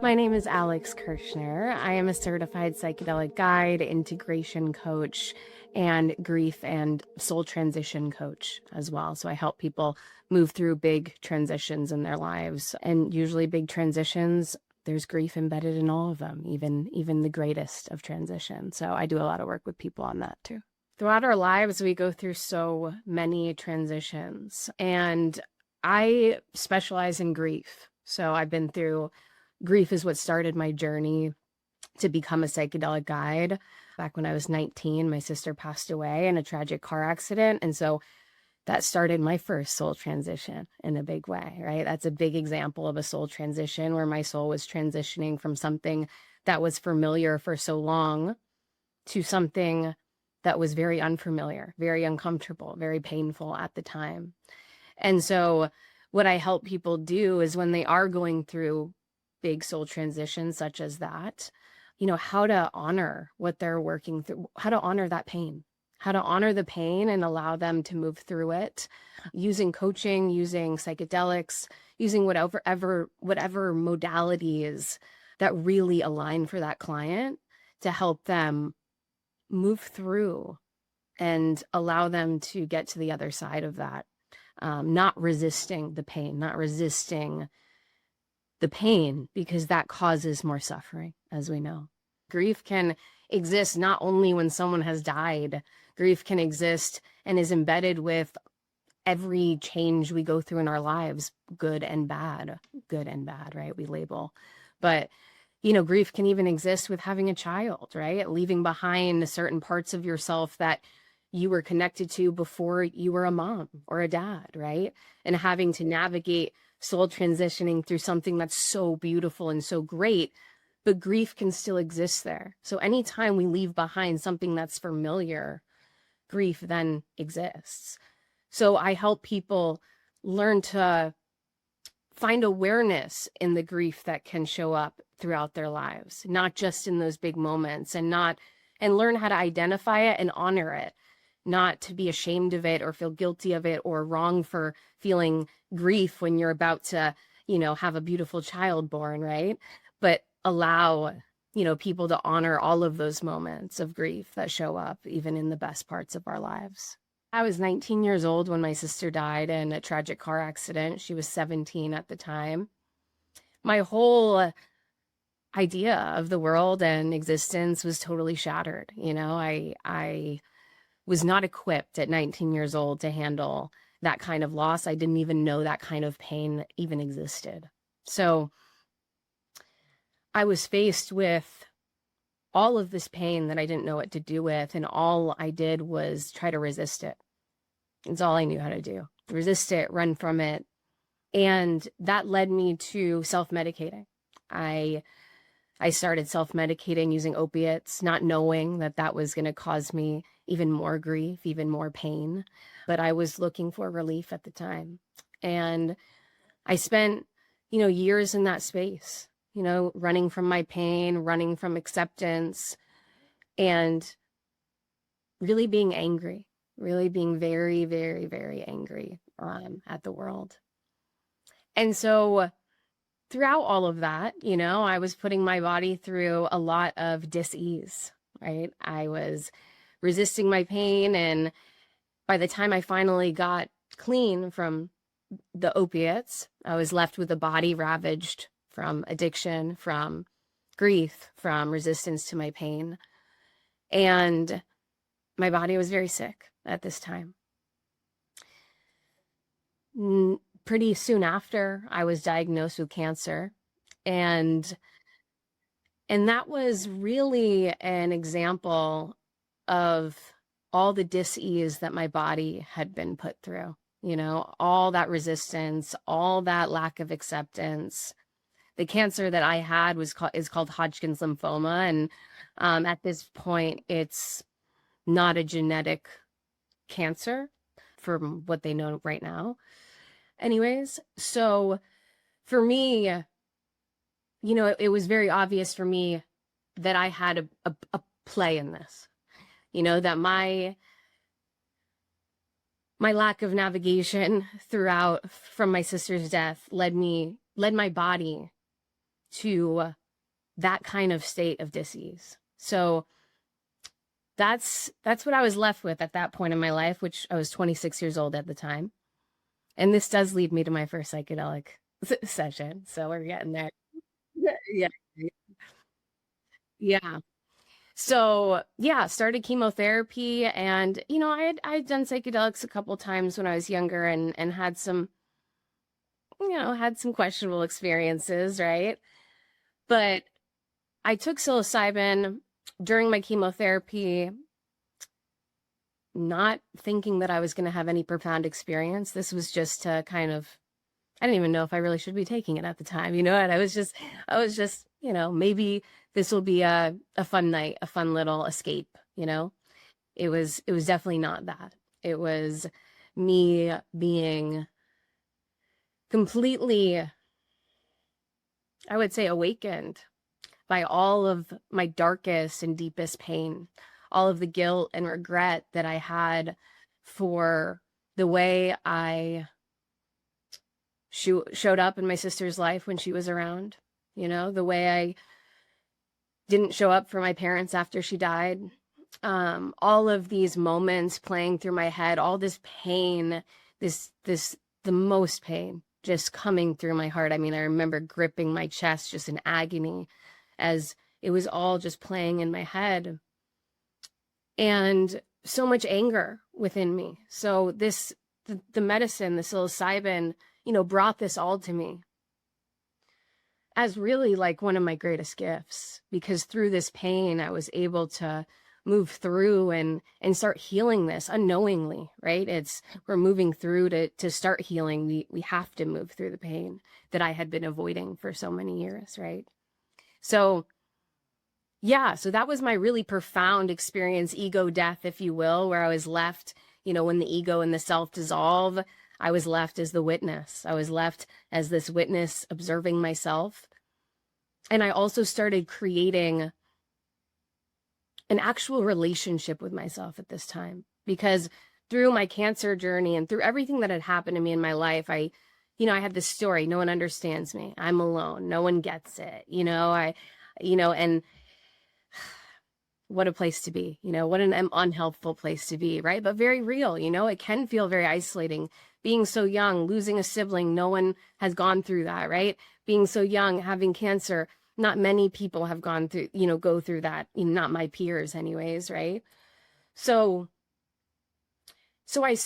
My name is Alix Kirshner. I am a certified psychedelic guide, integration coach, and grief and soul transition coach as well. So I help people move through big transitions in their lives. And usually big transitions, there's grief embedded in all of them, even the greatest of transitions. So I do a lot of work with people on that too. Throughout our lives, we go through so many transitions, and I specialize in grief. So I've been through grief is what started my journey to become a psychedelic guide. Back when I was 19, my sister passed away in a tragic car accident. And so that started my first soul transition in a big way, right? That's a big example of a soul transition where my soul was transitioning from something that was familiar for so long to something that was very unfamiliar, very uncomfortable, very painful at the time. And so what I help people do is when they are going through big soul transitions such as that, how to honor what they're working through, how to honor that pain, how to honor the pain and allow them to move through it using coaching, using psychedelics, using whatever modalities that really align for that client to help them move through and allow them to get to the other side of that. Not resisting the pain, not resisting the pain, because that causes more suffering, as we know. Grief can exist not only when someone has died, grief can exist and is embedded with every change we go through in our lives, good and bad, right? We label. But, grief can even exist with having a child, right? Leaving behind certain parts of yourself that you were connected to before you were a mom or a dad, right? And having to navigate soul transitioning through something that's so beautiful and so great, but grief can still exist there. So anytime we leave behind something that's familiar, grief then exists. So I help people learn to find awareness in the grief that can show up throughout their lives, not just in those big moments, and learn how to identify it and honor it. Not to be ashamed of it or feel guilty of it or wrong for feeling grief when you're about to, have a beautiful child born, right? But allow, people to honor all of those moments of grief that show up even in the best parts of our lives. I was 19 years old when my sister died in a tragic car accident. She was 17 at the time. My whole idea of the world and existence was totally shattered. I was not equipped at 19 years old to handle that kind of loss. I didn't even know that kind of pain even existed. So I was faced with all of this pain that I didn't know what to do with. And all I did was try to resist it. It's all I knew how to do. Resist it, run from it. And that led me to self-medicating. I started self-medicating using opiates, not knowing that was going to cause me even more grief, even more pain. But I was looking for relief at the time. And I spent, years in that space, running from my pain, running from acceptance, and really being angry, really being very, very, very angry at the world. And so throughout all of that, I was putting my body through a lot of dis-ease, right? I was resisting my pain. And by the time I finally got clean from the opiates, I was left with a body ravaged from addiction, from grief, from resistance to my pain. And my body was very sick at this time. Pretty soon after, I was diagnosed with cancer. And that was really an example of all the dis-ease that my body had been put through, all that resistance, all that lack of acceptance. The cancer that I had is called Hodgkin's lymphoma. And at this point, it's not a genetic cancer from what they know right now. Anyways, so for me, it was very obvious for me that I had a play in this, that my lack of navigation throughout from my sister's death led my body to that kind of state of dis-ease. So that's what I was left with at that point in my life, which I was 26 years old at the time. And this does lead me to my first psychedelic session. So we're getting there. Yeah. Yeah. So yeah, started chemotherapy, and I had done psychedelics a couple times when I was younger, and had some questionable experiences, right? But I took psilocybin during my chemotherapy, not thinking that I was going to have any profound experience. This was just to kind of, I didn't even know if I really should be taking it at the time, and I was just, maybe this will be a fun night, a fun little escape. It was definitely not that. It was me being completely, I would say, awakened by all of my darkest and deepest pain, all of the guilt and regret that I had for the way I showed up in my sister's life when she was around, the way I didn't show up for my parents after she died. All of these moments playing through my head, all this pain, the most pain just coming through my heart. I mean, I remember gripping my chest just in agony as it was all just playing in my head, and so much anger within me. So the medicine, the psilocybin, brought this all to me as really like one of my greatest gifts, because through this pain, I was able to move through and start healing this unknowingly, right? We're moving through to start healing. We have to move through the pain that I had been avoiding for so many years, right? So yeah, so that was my really profound experience, ego death, if you will, where I was left, when the ego and the self dissolve, I was left as the witness. I was left as this witness observing myself. And I also started creating an actual relationship with myself at this time, because through my cancer journey and through everything that had happened to me in my life, I had this story. No one understands me. I'm alone. No one gets it. And what a place to be, what an unhelpful place to be, right? But very real, it can feel very isolating. Being so young, losing a sibling, no one has gone through that, right? Being so young, having cancer, not many people have gone through, go through that, not my peers anyways, right? So I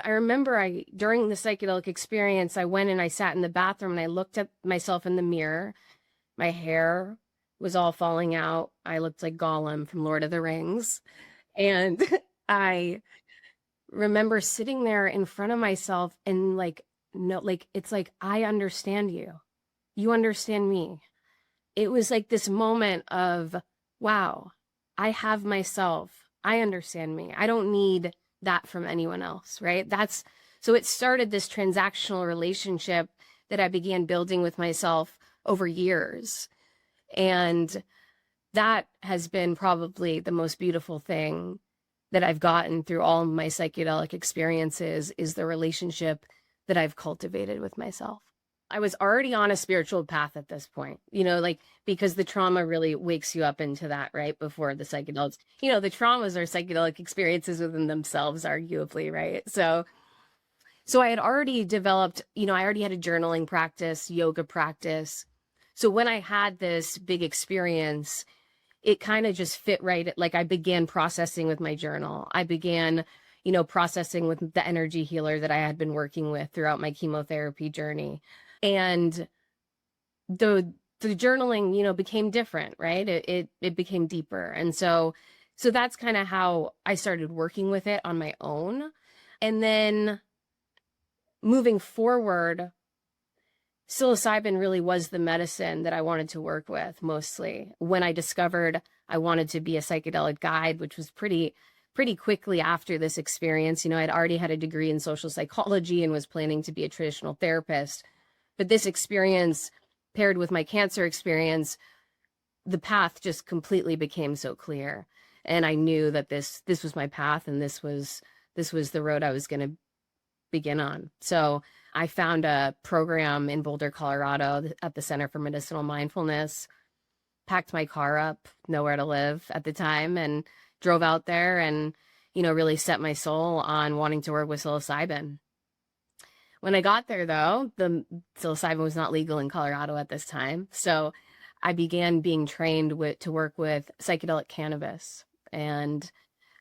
remember during the psychedelic experience, I went and I sat in the bathroom and I looked at myself in the mirror. My hair was all falling out. I looked like Gollum from Lord of the Rings. And I remember sitting there in front of myself and it's like, I understand you. You understand me. It was like this moment of, wow, I have myself. I understand me. I don't need that from anyone else, right? So it started this transactional relationship that I began building with myself over years. And that has been probably the most beautiful thing that I've gotten through all of my psychedelic experiences, is the relationship that I've cultivated with myself. I was already on a spiritual path at this point, because the trauma really wakes you up into that, right? Before the psychedelics, the traumas are psychedelic experiences within themselves, arguably, right? So I had already developed, I already had a journaling practice, yoga practice. So when I had this big experience, it kind of just fit right. Like I began processing with my journal. I began, processing with the energy healer that I had been working with throughout my chemotherapy journey. And the journaling, became different, right? It became deeper. And so that's kind of how I started working with it on my own. And then moving forward, psilocybin really was the medicine that I wanted to work with mostly. When I discovered I wanted to be a psychedelic guide, which was pretty quickly after this experience. I'd already had a degree in social psychology and was planning to be a traditional therapist. But this experience paired with my cancer experience, the path just completely became so clear. And I knew that this was my path, and this was the road I was going to begin on. So I found a program in Boulder, Colorado at the Center for Medicinal Mindfulness, packed my car up, nowhere to live at the time, and drove out there and, really set my soul on wanting to work with psilocybin. When I got there, though, the psilocybin was not legal in Colorado at this time. So I began being trained to work with psychedelic cannabis. And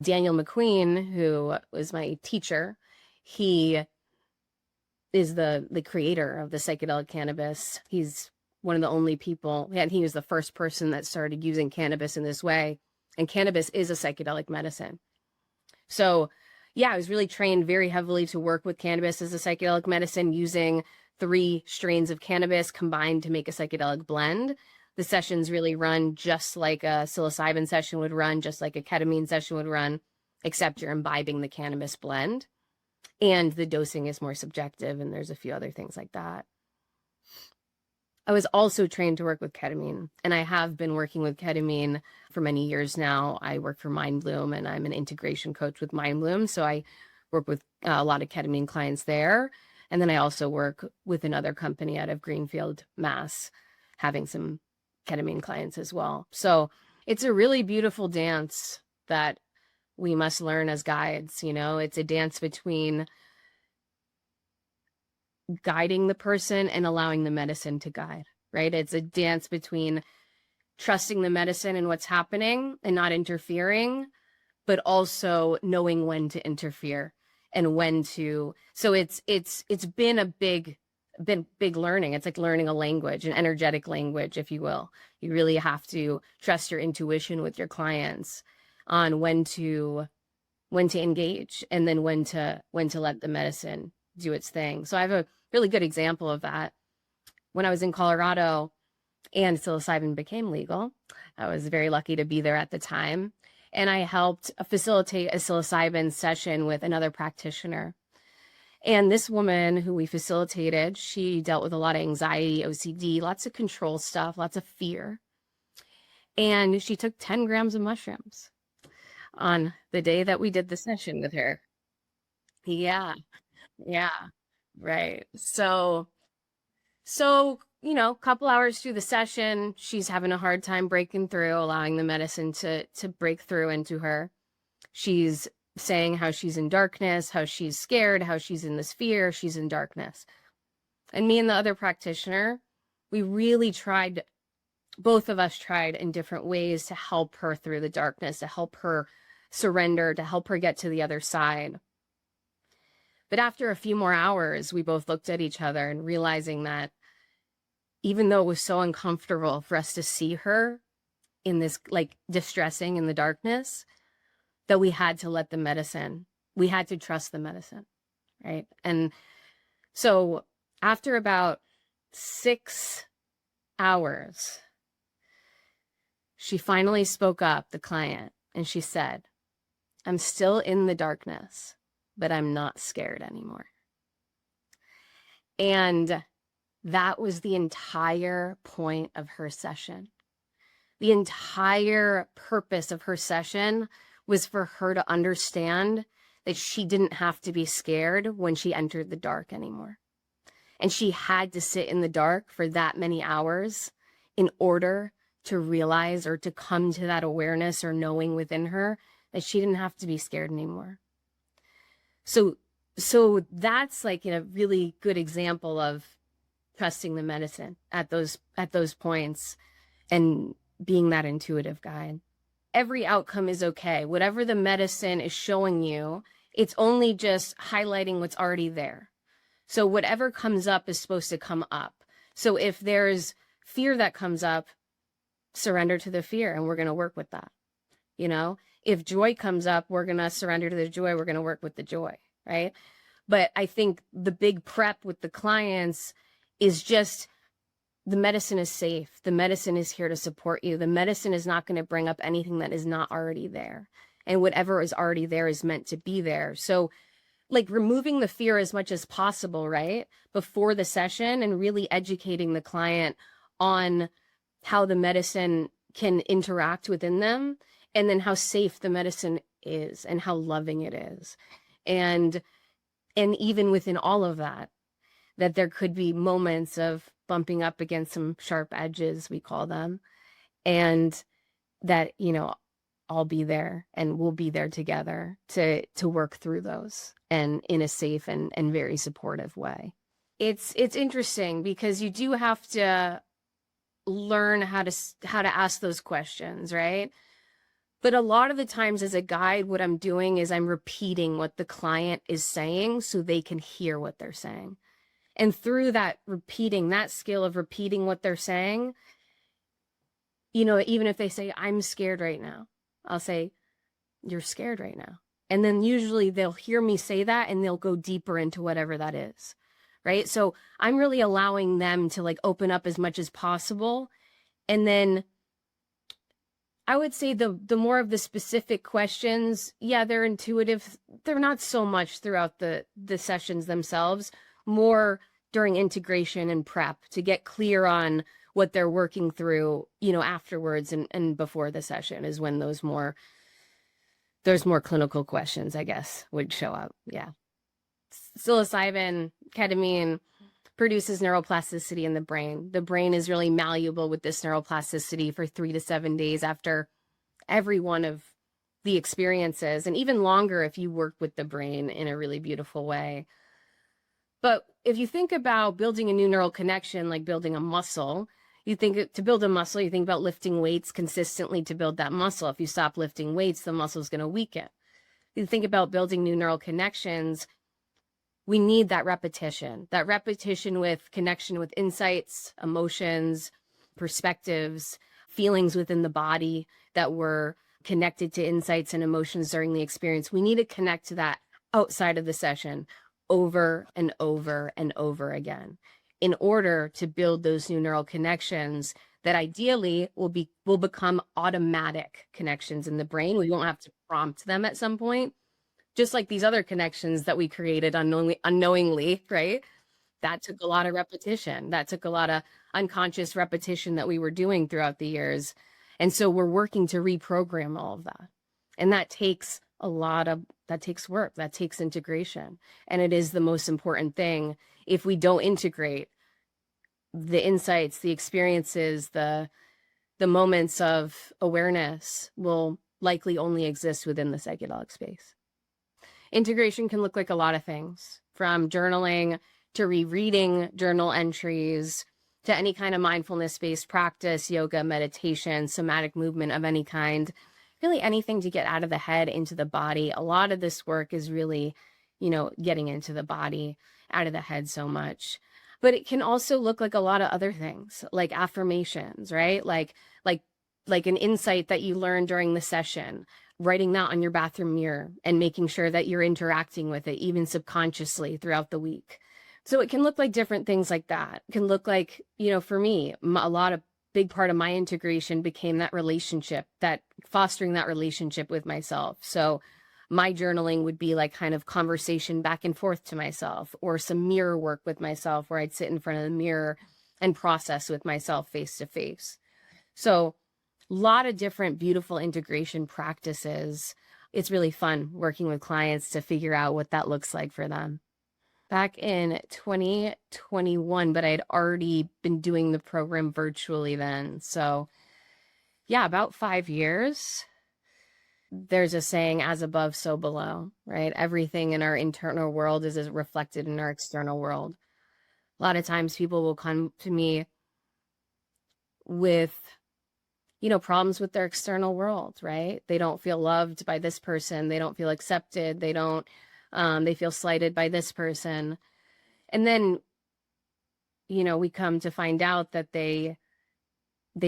Daniel McQueen, who was my teacher, he is the creator of the psychedelic cannabis. He's one of the only people, and he was the first person that started using cannabis in this way. And cannabis is a psychedelic medicine. So yeah, I was really trained very heavily to work with cannabis as a psychedelic medicine, using 3 strains of cannabis combined to make a psychedelic blend. The sessions really run just like a psilocybin session would run, just like a ketamine session would run, except you're imbibing the cannabis blend. And the dosing is more subjective, and there's a few other things like that. I was also trained to work with ketamine, and I have been working with ketamine for many years now. I work for MindBloom, and I'm an integration coach with MindBloom, so I work with a lot of ketamine clients there. And then I also work with another company out of Greenfield, Mass, having some ketamine clients as well. So it's a really beautiful dance that we must learn as guides. It's a dance between guiding the person and allowing the medicine to guide, right? It's a dance between trusting the medicine and what's happening and not interfering, but also knowing when to interfere and when to. So it's been a big learning. It's like learning a language, an energetic language, if you will. You really have to trust your intuition with your clients on when to engage, and then when to let the medicine do its thing. So I have a really good example of that. When I was in Colorado and psilocybin became legal, I was very lucky to be there at the time. And I helped facilitate a psilocybin session with another practitioner. And this woman who we facilitated, she dealt with a lot of anxiety, OCD, lots of control stuff, lots of fear. And she took 10 grams of mushrooms on the day that we did the session with her. Yeah. Yeah. Right. So, a couple hours through the session, she's having a hard time breaking through, allowing the medicine to break through into her. She's saying how she's in darkness, how she's scared, how she's in this fear, she's in darkness. And me and the other practitioner, we really tried, both of us tried in different ways to help her through the darkness, to help her surrender, to help her get to the other side. But after a few more hours, we both looked at each other and realizing that even though it was so uncomfortable for us to see her in this, like, distressing in the darkness, that we had to let the medicine, we had to trust the medicine, right? And so after about 6 hours, she finally spoke up, the client, and she said, "I'm still in the darkness, but I'm not scared anymore." And that was the entire point of her session. The entire purpose of her session was for her to understand that she didn't have to be scared when she entered the dark anymore. And she had to sit in the dark for that many hours in order to realize, or to come to that awareness or knowing within her, that she didn't have to be scared anymore. So that's like a really good example of trusting the medicine at those points and being that intuitive guide. Every outcome is okay. Whatever the medicine is showing you, it's only just highlighting what's already there. So whatever comes up is supposed to come up. So if there's fear that comes up, surrender to the fear, and we're going to work with that. If joy comes up, we're going to surrender to the joy. We're going to work with the joy, right? But I think the big prep with the clients is just, the medicine is safe. The medicine is here to support you. The medicine is not going to bring up anything that is not already there. And whatever is already there is meant to be there. So, like, removing the fear as much as possible, right, before the session, and really educating the client on how the medicine can interact within them, and then how safe the medicine is and how loving it is. And even within all of that, that there could be moments of bumping up against some sharp edges, we call them, and that, I'll be there and we'll be there together to work through those, and in a safe and very supportive way. It's interesting because you do have to learn how to ask those questions, right? But a lot of the times as a guide, what I'm doing is I'm repeating what the client is saying so they can hear what they're saying. And through that repeating, that skill of repeating what they're saying, even if they say, I'm scared right now, I'll say, you're scared right now. And then usually they'll hear me say that and they'll go deeper into whatever that is, right? So I'm really allowing them to like open up as much as possible. And then I would say the more of the specific questions, yeah, they're intuitive. They're not so much throughout the sessions themselves, more during integration and prep to get clear on what they're working through, afterwards and before the session is when there's more clinical questions, I guess, would show up. Yeah. Psilocybin, ketamine produces neuroplasticity in the brain. The brain is really malleable with this neuroplasticity for 3 to 7 days after every one of the experiences, and even longer if you work with the brain in a really beautiful way. But if you think about building a new neural connection, like building a muscle, to build a muscle, you think about lifting weights consistently to build that muscle. If you stop lifting weights, the muscle is going to weaken. You think about building new neural connections, we need that repetition with connection with insights, emotions, perspectives, feelings within the body that were connected to insights and emotions during the experience. We need to connect to that outside of the session over and over and over again in order to build those new neural connections that ideally will become automatic connections in the brain. We won't have to prompt them at some point, just like these other connections that we created unknowingly, right? That took a lot of repetition. That took a lot of unconscious repetition that we were doing throughout the years. And so we're working to reprogram all of that. And that takes work, that takes integration. And it is the most important thing. If we don't integrate the insights, the experiences, the moments of awareness will likely only exist within the psychedelic space. Integration can look like a lot of things, from journaling to rereading journal entries to any kind of mindfulness-based practice, yoga, meditation, somatic movement of any kind, really anything to get out of the head into the body. A lot of this work is really, getting into the body, out of the head so much. But it can also look like a lot of other things, like affirmations, right? Like an insight that you learned during the session, writing that on your bathroom mirror and making sure that you're interacting with it, even subconsciously throughout the week. So it can look like different things like that. It can look like, for me, big part of my integration became that relationship, that fostering that relationship with myself. So my journaling would be like kind of conversation back and forth to myself, or some mirror work with myself where I'd sit in front of the mirror and process with myself face to face. So a lot of different beautiful integration practices. It's really fun working with clients to figure out what that looks like for them. Back in 2021, but I'd already been doing the program virtually then. So yeah, about 5 years. There's a saying, as above, so below, right? Everything in our internal world is reflected in our external world. A lot of times people will come to me with, problems with their external world, right? They don't feel loved by this person. They don't feel accepted. They feel slighted by this person. And then, we come to find out that they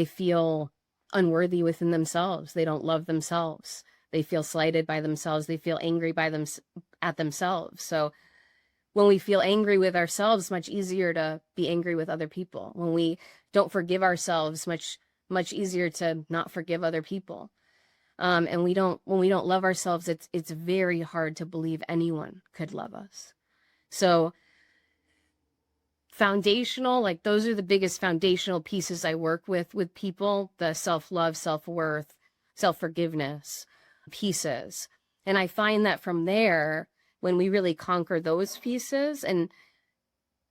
feel unworthy within themselves. They don't love themselves. They feel slighted by themselves. They feel angry at themselves. So when we feel angry with ourselves, much easier to be angry with other people. When we don't forgive ourselves, much easier to not forgive other people. And when we don't love ourselves, it's very hard to believe anyone could love us. So foundational, like those are the biggest foundational pieces I work with people, the self-love, self-worth, self-forgiveness pieces. And I find that from there, when we really conquer those pieces, and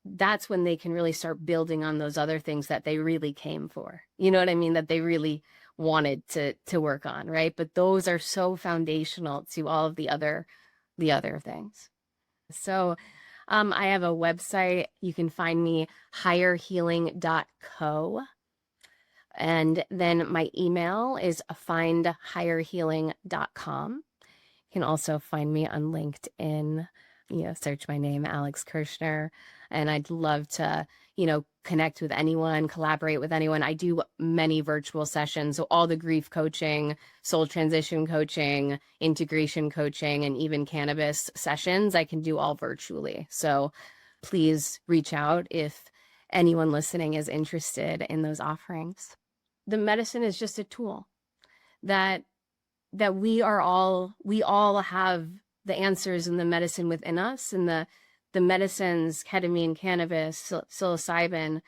that's when they can really start building on those other things that they really came for. You know what I mean? That they really wanted to work on, right? But those are so foundational to all of the other things. So I have a website. You can find me higherhealing.co. And then my email is findhigherhealing.com. You can also find me on LinkedIn, search my name, Alix Kirshner. And I'd love to, connect with anyone, collaborate with anyone. I do many virtual sessions. So all the grief coaching, soul transition coaching, integration coaching, and even cannabis sessions, I can do all virtually. So please reach out if anyone listening is interested in those offerings. The medicine is just a tool that we all have the answers in the medicine within us, and the medicines, ketamine, cannabis, psilocybin,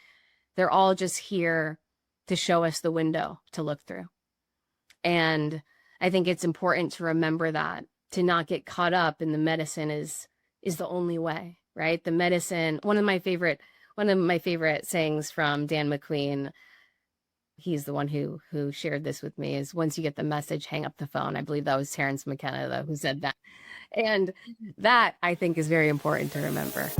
they're all just here to show us the window to look through. And I think it's important to remember that, to not get caught up in the medicine is the only way, right? The medicine, one of my favorite sayings from Dan McQueen, he's the one who shared this with me, is once you get the message, hang up the phone. I believe that was Terrence McKenna, though, who said that. And that, I think, is very important to remember.